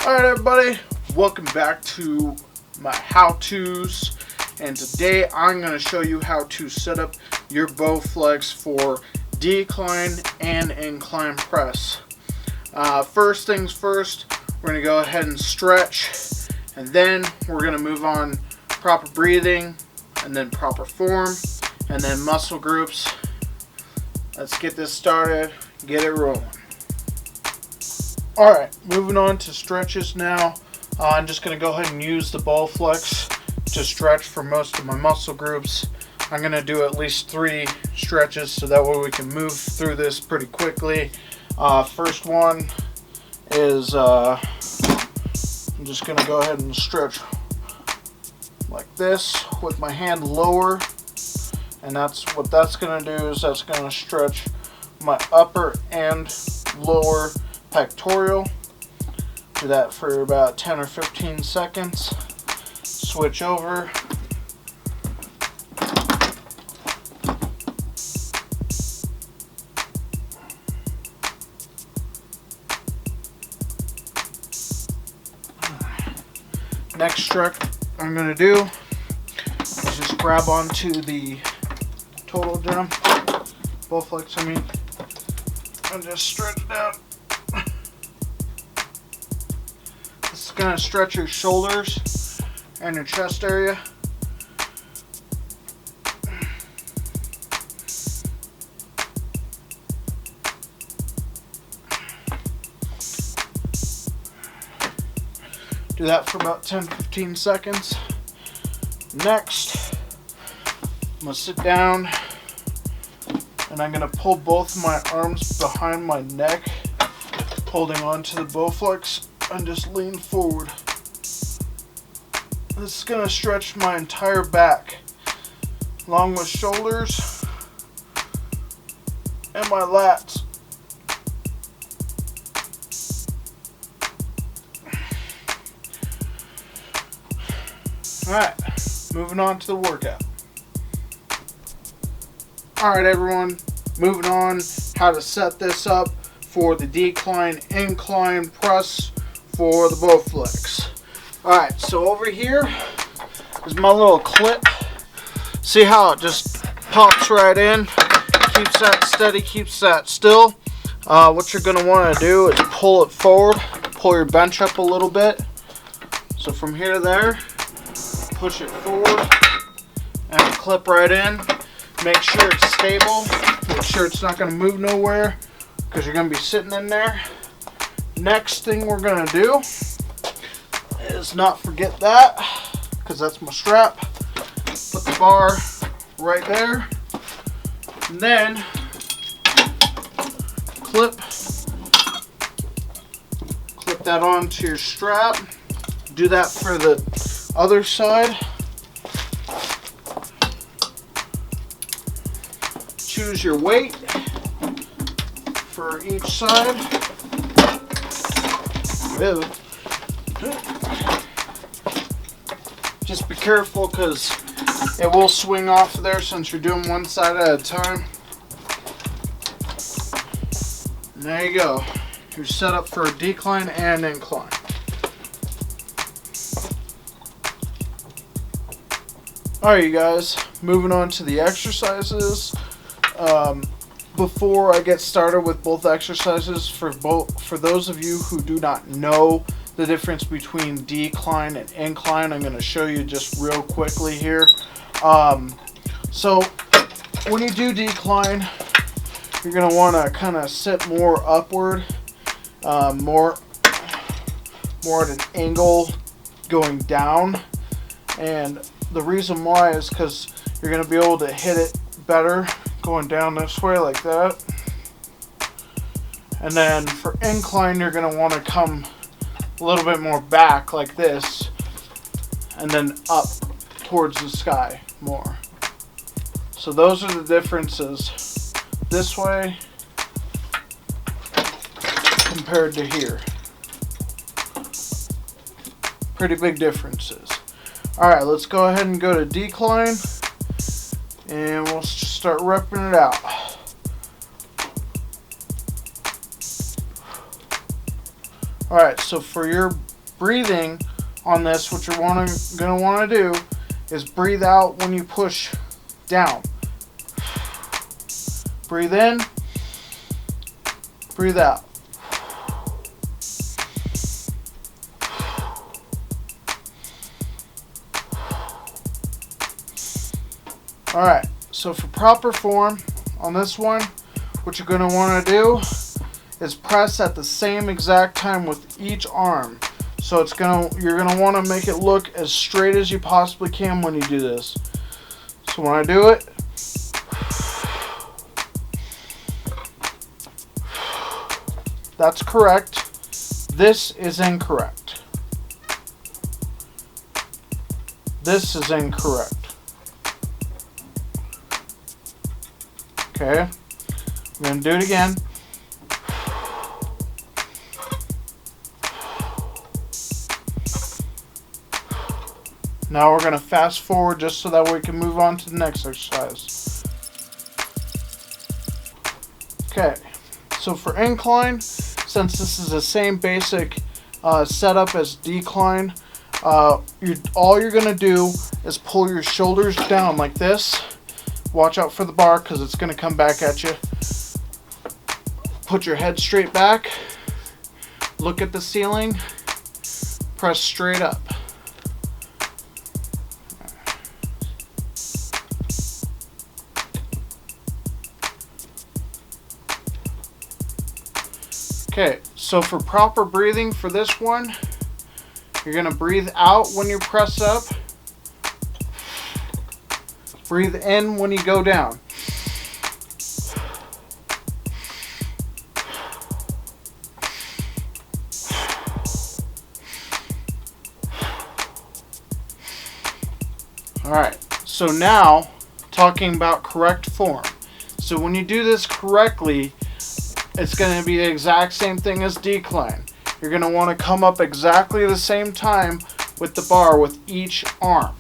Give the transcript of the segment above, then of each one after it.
Alright everybody, welcome back to my how-tos, and today I'm going to show you how to set up your Bowflex for decline and incline press. First things first, we're going to go ahead and stretch, and then we're going to move on proper breathing, and then proper form, and then muscle groups. Let's get this started, get it rolling. Alright, moving on to stretches now. I'm just going to go ahead and use the Bowflex to stretch for most of my muscle groups. I'm going to do at least 3 stretches so that way we can move through this pretty quickly. First one is I'm just going to go ahead and stretch like this with my hand lower, and that's what that's going to do is that's going to stretch my upper and lower pectoral. Do that for about 10 or 15 seconds. Switch over. Next stretch I'm going to do is just grab onto the total gem, Bowflex I mean, and just stretch it out. This is going to stretch your shoulders and your chest area. Do that for about 10-15 seconds. Next, I'm going to sit down and I'm going to pull both my arms behind my neck, holding on to the Bowflex, and just lean forward. This is going to stretch my entire back, along with shoulders and my lats. Alright, moving on to the workout. Alright everyone, moving on how to set this up for the decline incline press for the Bowflex. Alright, so over here is my little clip. See how it just pops right in, keeps that steady, keeps that still. What you're going to want to do is pull it forward, pull your bench up a little bit. So from here to there, push it forward and clip right in. Make sure it's stable, make sure it's not going to move nowhere because you're going to be sitting in there. Next thing we're going to do is not forget that, because that's my strap. Put the bar right there, and then clip that onto your strap. Do that for the other side. Choose your weight for each side. Just be careful because it will swing off there since you're doing one side at a time. And there you go. You're set up for a decline and incline. Alright you guys, moving on to the exercises. Before I get started with both exercises, for those of you who do not know the difference between decline and incline, I'm going to show you just real quickly here. So when you do decline, you're going to want to kind of sit more upward, more at an angle going down, and the reason why is because you're going to be able to hit it better going down this way like that. And then for incline, you're going to want to come a little bit more back like this, and then up towards the sky more. So those are the differences this way compared to here. Pretty big differences. Alright, let's go ahead and go to decline, and we'll start repping it out. Alright, so for your breathing on this, what you're going to want to do is breathe out when you push down. Breathe in, breathe out. Alright, so for proper form on this one, what you're going to want to do is press at the same exact time with each arm. So you're going to want to make it look as straight as you possibly can when you do this. So when I do it, that's correct. This is incorrect. This is incorrect. Okay, I'm going to do it again. Now we're going to fast forward just so that we can move on to the next exercise. Okay, so for incline, since this is the same basic setup as decline, all you're going to do is pull your shoulders down like this. Watch out for the bar because it's going to come back at you. Put your head straight back. Look at the ceiling. Press straight up. Okay, so for proper breathing for this one, you're going to breathe out when you press up. Breathe in when you go down. Alright, so now talking about correct form. So when you do this correctly, it's going to be the exact same thing as decline. You're going to want to come up exactly the same time with the bar with each arm.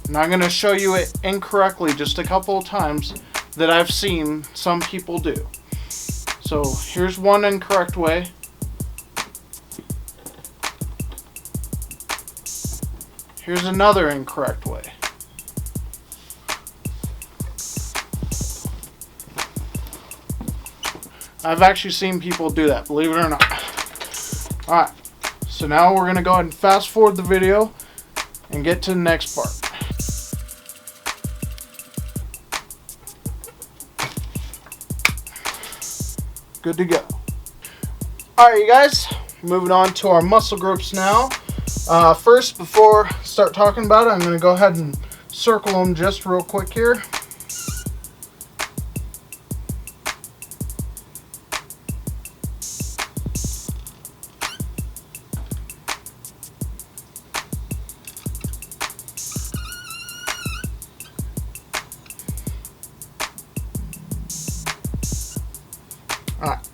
And I'm going to show you it incorrectly just a couple of times that I've seen some people do. So here's one incorrect way. Here's another incorrect way. I've actually seen people do that, believe it or not. Alright, so now we're going to go ahead and fast forward the video and get to the next part. Good to go. Alright, you guys, moving on to our muscle groups now. First, before I start talking about it, I'm going to go ahead and circle them just real quick here. Alright,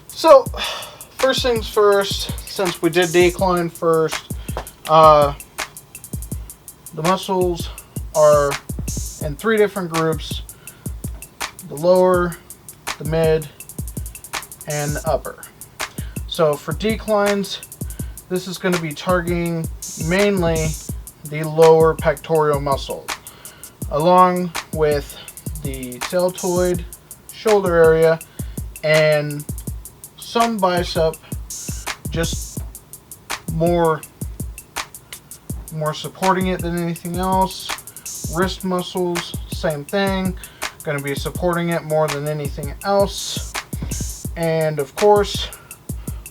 so first things first, since we did decline first, the muscles are in 3 different groups: the lower, the mid, and the upper. So for declines, this is going to be targeting mainly the lower pectoral muscle, along with the deltoid, shoulder area, and some bicep, just more supporting it than anything else. Wrist muscles, same thing, going to be supporting it more than anything else. And of course,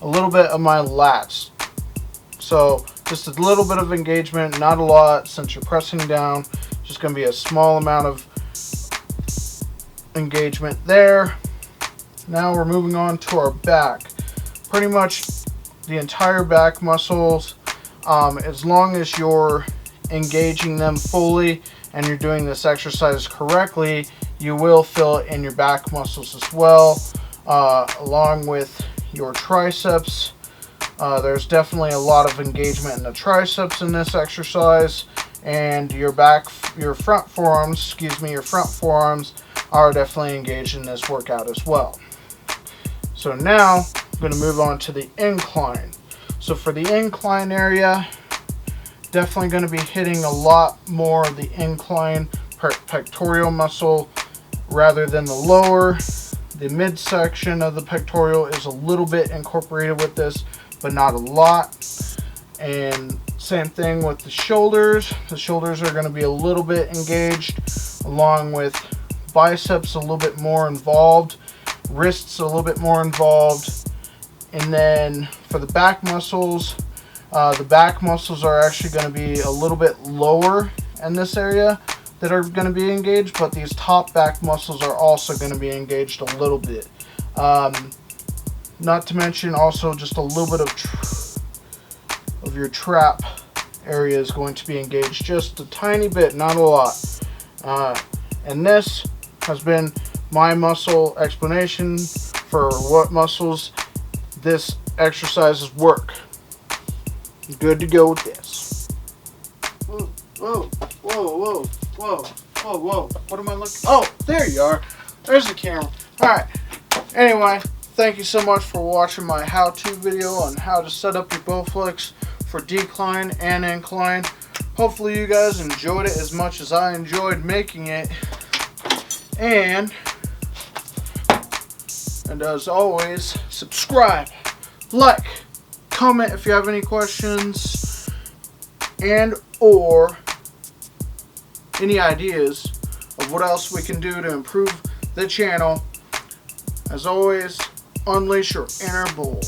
a little bit of my lats. So just a little bit of engagement, not a lot, since you're pressing down. Just going to be a small amount of engagement there. Now we're moving on to our back. Pretty much the entire back muscles, as long as you're engaging them fully and you're doing this exercise correctly, you will feel it in your back muscles as well, along with your triceps. There's definitely a lot of engagement in the triceps in this exercise, and your front forearms, are definitely engaged in this workout as well. So now I'm going to move on to the incline. So for the incline area, definitely going to be hitting a lot more of the incline pectoral muscle rather than the lower. The midsection of the pectoral is a little bit incorporated with this, but not a lot. And same thing with the shoulders. The shoulders are going to be a little bit engaged, along with biceps a little bit more involved, wrists a little bit more involved. And then for the back muscles are actually going to be a little bit lower in this area that are going to be engaged, but these top back muscles are also going to be engaged a little bit. Not to mention also just a little bit of your trap area is going to be engaged just a tiny bit, not a lot. And this has been my muscle explanation for what muscles this exercises work. Good to go with this. Whoa, whoa, whoa, whoa, whoa, whoa, whoa. What am I looking? Oh, there you are. There's the camera. Alright. Anyway, thank you so much for watching my how-to video on how to set up your Bowflex for decline and incline. Hopefully you guys enjoyed it as much as I enjoyed making it. And as always, subscribe, like, comment if you have any questions, and or any ideas of what else we can do to improve the channel. As always, unleash your inner bull.